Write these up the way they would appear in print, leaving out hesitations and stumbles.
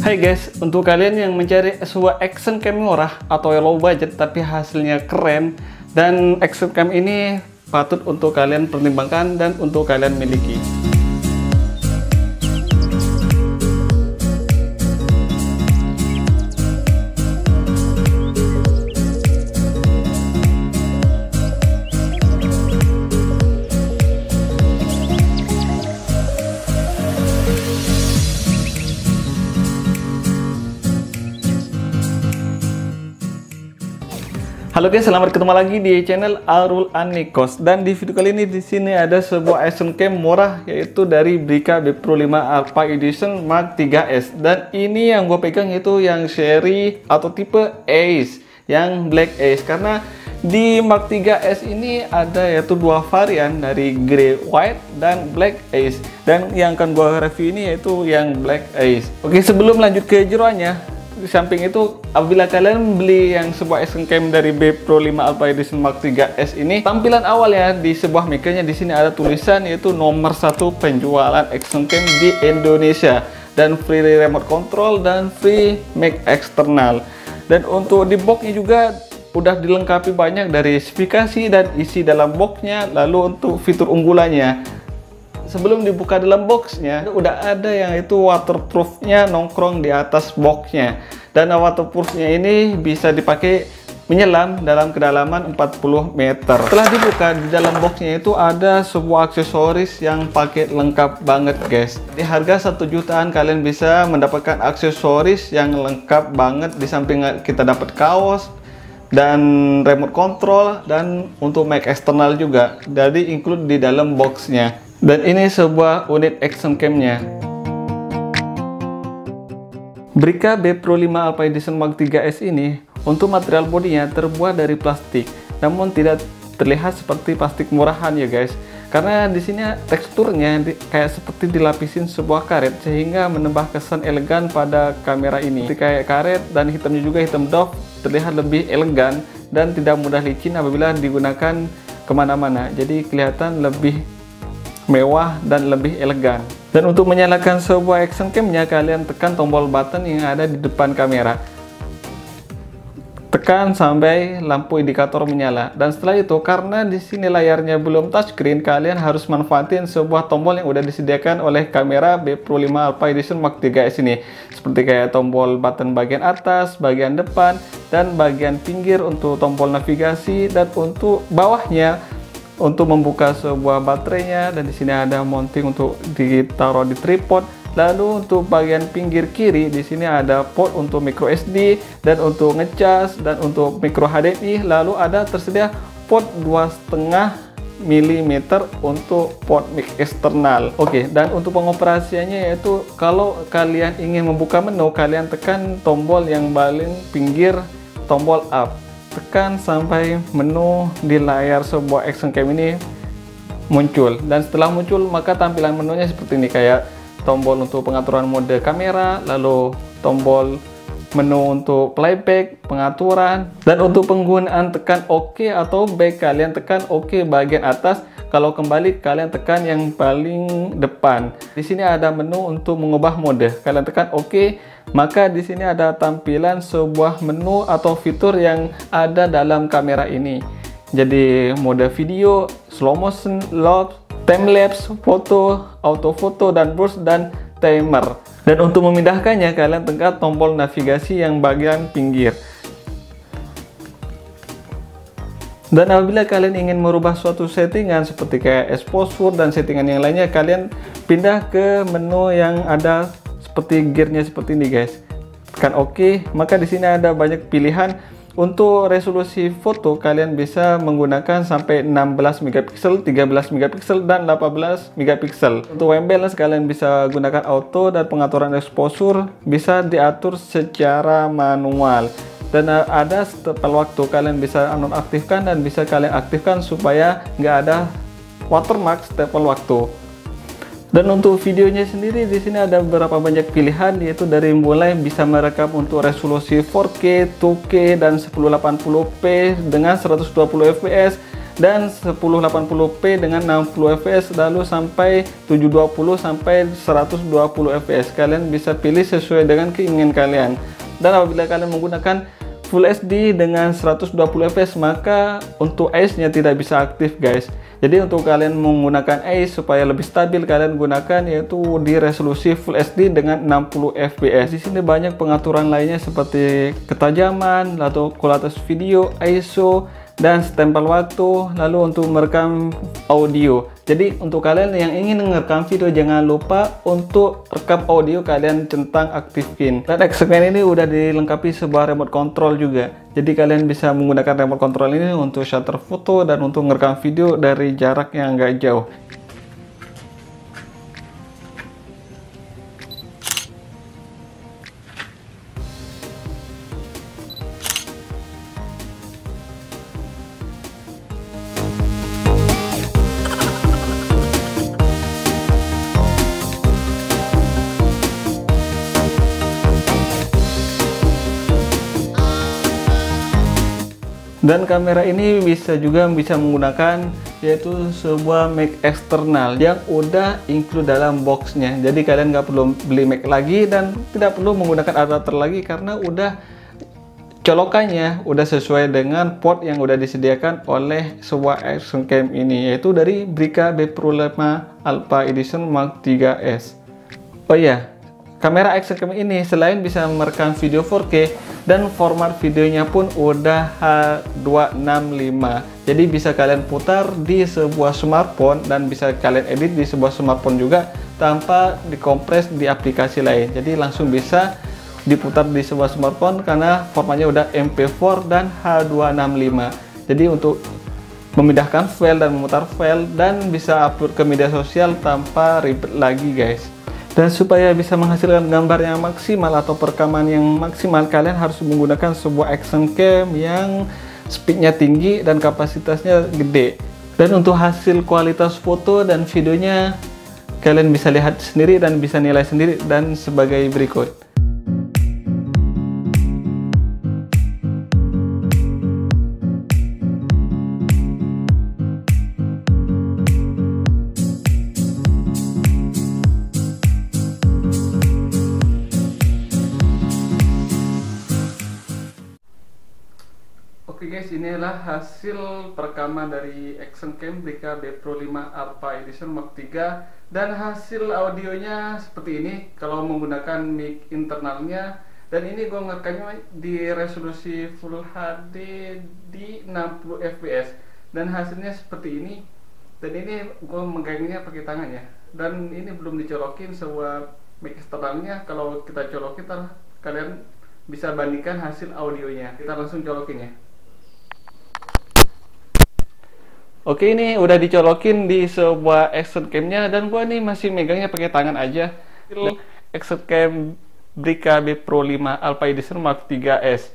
Hai guys, untuk kalian yang mencari sebuah action cam murah atau low budget tapi hasilnya keren, dan action cam ini patut untuk kalian pertimbangkan dan untuk kalian miliki. Halo guys, selamat ketemu lagi di channel Arul Anikos. Dan di video kali ini di sini ada sebuah action cam murah, yaitu dari Brica B Pro 5 Alpha Edition Mark 3S. Dan ini yang gue pegang itu yang seri atau tipe Ace, yang Black Ace. Karena di Mark 3S ini ada yaitu dua varian, dari Grey White dan Black Ace. Dan yang akan gue review ini yaitu yang Black Ace. Oke, sebelum lanjut ke jeroannya, di samping itu, apabila kalian beli yang sebuah action cam dari B Pro 5 Alpha Edition Mark 3S ini, tampilan awal ya di sebuah mic-nya di sini ada tulisan yaitu nomor 1 penjualan action cam di Indonesia, dan free remote control dan free mic eksternal. Dan untuk di boxnya juga udah dilengkapi banyak dari spesifikasi dan isi dalam boxnya. Lalu untuk fitur unggulannya, sebelum dibuka dalam boxnya udah ada yang itu waterproofnya nongkrong di atas boxnya, dan waterproofnya ini bisa dipakai menyelam dalam kedalaman 40 meter. Setelah dibuka di dalam boxnya itu ada sebuah aksesoris yang paket lengkap banget guys. Di harga 1 jutaan kalian bisa mendapatkan aksesoris yang lengkap banget. Di samping kita dapat kaos dan remote control dan untuk mic eksternal juga, jadi include di dalam boxnya. Dan ini sebuah unit action cam-nya. Brica B Pro 5 Alpha Edition Mark 3S ini untuk material bodinya terbuat dari plastik, namun tidak terlihat seperti plastik murahan ya guys. Karena di sini teksturnya kayak seperti dilapisin sebuah karet, sehingga menambah kesan elegan pada kamera ini. Seperti kayak karet, dan hitamnya juga hitam doff, terlihat lebih elegan dan tidak mudah licin apabila digunakan kemana-mana. Jadi kelihatan lebih mewah dan lebih elegan. Dan untuk menyalakan sebuah action cam-nya, kalian tekan tombol button yang ada di depan kamera. Tekan sampai lampu indikator menyala. Dan setelah itu, karena di sini layarnya belum touchscreen, kalian harus manfaatin sebuah tombol yang udah disediakan oleh kamera B Pro 5 Alpha Edition Mark 3S ini. Seperti kayak tombol button bagian atas, bagian depan, dan bagian pinggir untuk tombol navigasi, dan untuk bawahnya untuk membuka sebuah baterainya. Dan di sini ada mounting untuk ditaruh di tripod. Lalu untuk bagian pinggir kiri di sini ada port untuk micro SD dan untuk ngecas dan untuk micro HDMI. Lalu ada tersedia port 2,5 mm untuk port mic eksternal. Oke, dan untuk pengoperasiannya yaitu kalau kalian ingin membuka menu, kalian tekan tombol yang paling pinggir, tombol up. Tekan sampai menu di layar sebuah action cam ini muncul, dan setelah muncul maka tampilan menunya seperti ini, kayak tombol untuk pengaturan mode kamera, lalu tombol menu untuk playback, pengaturan, dan untuk penggunaan tekan OK atau back, kalian tekan OK bagian atas. Kalau kembali kalian tekan yang paling depan. Di sini ada menu untuk mengubah mode. Kalian tekan OK, maka di sini ada tampilan sebuah menu atau fitur yang ada dalam kamera ini. Jadi mode video, slow motion, log, time lapse, foto, auto foto, dan burst, dan timer. Dan untuk memindahkannya, kalian tekan tombol navigasi yang bagian pinggir. Dan apabila kalian ingin merubah suatu settingan seperti kayak exposure dan settingan yang lainnya, kalian pindah ke menu yang ada seperti gearnya seperti ini guys. Tekan OK, maka di sini ada banyak pilihan. Untuk resolusi foto kalian bisa menggunakan sampai 16 megapiksel, 13 megapiksel, dan 18 megapiksel. Untuk white balance kalian bisa gunakan auto, dan pengaturan exposure bisa diatur secara manual. Dan ada stempel waktu, kalian bisa nonaktifkan dan bisa kalian aktifkan supaya nggak ada watermark stempel waktu. Dan untuk videonya sendiri di sini ada beberapa banyak pilihan, yaitu dari mulai bisa merekam untuk resolusi 4K, 2K, dan 1080p dengan 120 fps, dan 1080p dengan 60 fps, lalu sampai 720 sampai 120 fps. Kalian bisa pilih sesuai dengan keinginan kalian. Dan apabila kalian menggunakan Full HD dengan 120 fps, maka untuk ISO-nya tidak bisa aktif guys. Jadi untuk kalian menggunakan ISO supaya lebih stabil, kalian gunakan yaitu di resolusi Full HD dengan 60 fps. Di sini banyak pengaturan lainnya seperti ketajaman, lalu kualitas video, ISO, dan stempel waktu, lalu untuk merekam audio. Jadi untuk kalian yang ingin merekam video, jangan lupa untuk rekam audio kalian centang aktifin. Dan Action Cam ini udah dilengkapi sebuah remote control juga. Jadi kalian bisa menggunakan remote control ini untuk shutter foto dan untuk merekam video dari jarak yang agak jauh. Dan kamera ini bisa menggunakan yaitu sebuah mic eksternal yang udah include dalam boxnya. Jadi kalian nggak perlu beli mic lagi dan tidak perlu menggunakan adapter lagi karena udah colokannya udah sesuai dengan port yang udah disediakan oleh sebuah Action Cam ini, yaitu dari Brica B Pro 5 Alpha Edition Mark 3S. Oh iya, kamera Action Cam ini selain bisa merekam video 4K dan format videonya pun udah H265. Jadi bisa kalian putar di sebuah smartphone dan bisa kalian edit di sebuah smartphone juga tanpa dikompres di aplikasi lain. Jadi langsung bisa diputar di sebuah smartphone karena formatnya udah MP4 dan H265. Jadi untuk memindahkan file dan memutar file dan bisa upload ke media sosial tanpa ribet lagi guys. Dan supaya bisa menghasilkan gambar yang maksimal atau perekaman yang maksimal, kalian harus menggunakan sebuah Action Cam yang speednya tinggi dan kapasitasnya gede. Dan untuk hasil kualitas foto dan videonya, kalian bisa lihat sendiri dan bisa nilai sendiri dan sebagai berikut. Oke guys, inilah hasil perekaman dari Action Cam Brica B Pro 5 Alpha Edition Mark 3, dan hasil audionya seperti ini kalau menggunakan mic internalnya. Dan ini gue ngerekamnya di resolusi Full HD di 60 fps dan hasilnya seperti ini. Dan ini gue megangnya pakai tangan ya, dan ini belum dicolokin sebuah mic eksternalnya. Kalau kita colokin, kalian bisa bandingkan hasil audionya. Kita langsung colokin ya. Oke, ini udah dicolokin di sebuah Action Cam-nya dan gua nih masih megangnya pakai tangan aja. Action Cam Brica B Pro 5 Alpha Edition Mark 3S.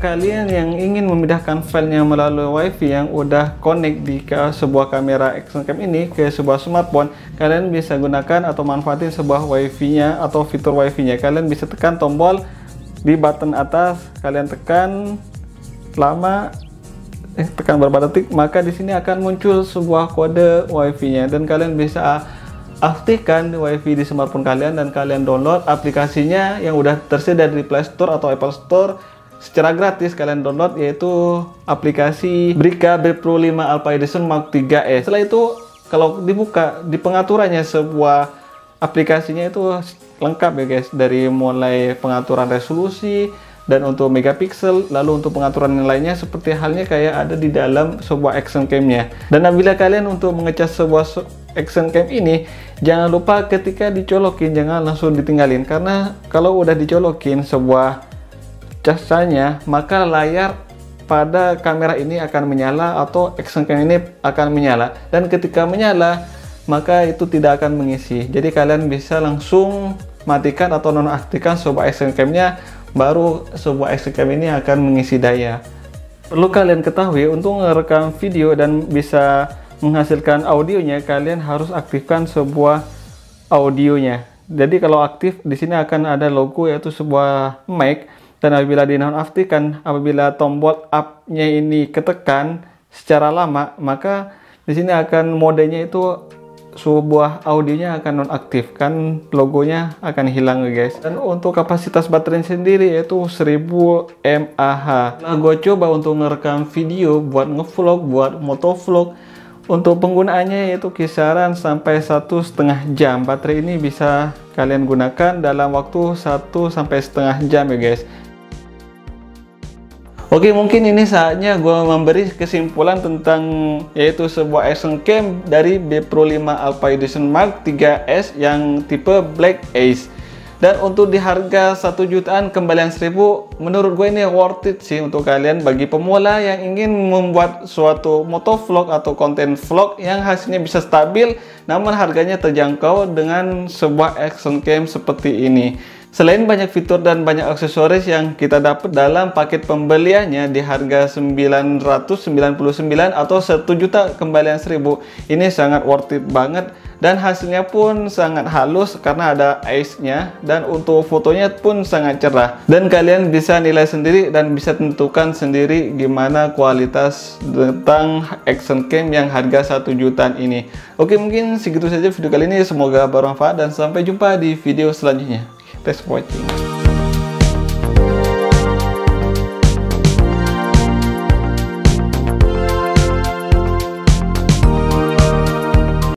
kalian yang ingin memindahkan filenya melalui wifi yang udah connect di sebuah kamera action cam ini ke sebuah smartphone, kalian bisa gunakan atau manfaatin sebuah wifi-nya atau fitur wifi-nya. Kalian bisa tekan tombol di button atas, kalian tekan lama, tekan beberapa detik, maka di sini akan muncul sebuah kode wifi-nya dan kalian bisa aktifkan wifi di smartphone kalian dan kalian download aplikasinya yang udah tersedia di Play Store atau Apple Store secara gratis. Kalian download yaitu aplikasi Brika B Pro 5 Alpha Edition Mark 3S. Setelah itu kalau dibuka di pengaturannya sebuah aplikasinya itu lengkap ya guys, dari mulai pengaturan resolusi dan untuk megapiksel, lalu untuk pengaturan yang lainnya seperti halnya kayak ada di dalam sebuah action cam-nya. Dan apabila kalian untuk mengecas sebuah action cam ini, jangan lupa ketika dicolokin jangan langsung ditinggalin, karena kalau udah dicolokin sebuah casanya, maka layar pada kamera ini akan menyala atau action cam ini akan menyala, dan ketika menyala maka itu tidak akan mengisi. Jadi kalian bisa langsung matikan atau nonaktifkan sebuah action cam-nya, baru sebuah action cam ini akan mengisi daya. Perlu kalian ketahui, untuk merekam video dan bisa menghasilkan audionya, kalian harus aktifkan sebuah audionya. Jadi kalau aktif, di sini akan ada logo yaitu sebuah mic, dan apabila dinonaktifkan, apabila tombol up-nya ini ketekan secara lama, maka di sini akan modenya itu sebuah audionya akan nonaktif, kan logonya akan hilang guys. Dan untuk kapasitas baterai sendiri yaitu 1000 mAh. Nah, gue coba untuk ngerekam video buat ngevlog, buat motovlog. Untuk penggunaannya yaitu kisaran sampai 1,5 jam. Baterai ini bisa kalian gunakan dalam waktu 1,5 jam ya guys. Oke, mungkin ini saatnya gue memberi kesimpulan tentang yaitu sebuah action cam dari B Pro 5 Alpha Edition Mark 3S yang tipe Black Ace. Dan untuk di harga 1 jutaan kembalian 1000, menurut gue ini worth it sih untuk kalian bagi pemula yang ingin membuat suatu motovlog atau konten vlog yang hasilnya bisa stabil namun harganya terjangkau dengan sebuah action cam seperti ini. Selain banyak fitur dan banyak aksesoris yang kita dapat dalam paket pembeliannya di harga 999 atau 1 juta kembalian 1000, ini sangat worth it banget, dan hasilnya pun sangat halus karena ada Ace-nya, dan untuk fotonya pun sangat cerah. Dan kalian bisa nilai sendiri dan bisa tentukan sendiri gimana kualitas tentang action cam yang harga 1 jutaan ini. Oke, mungkin segitu saja video kali ini, semoga bermanfaat dan sampai jumpa di video selanjutnya. Thanks for watching.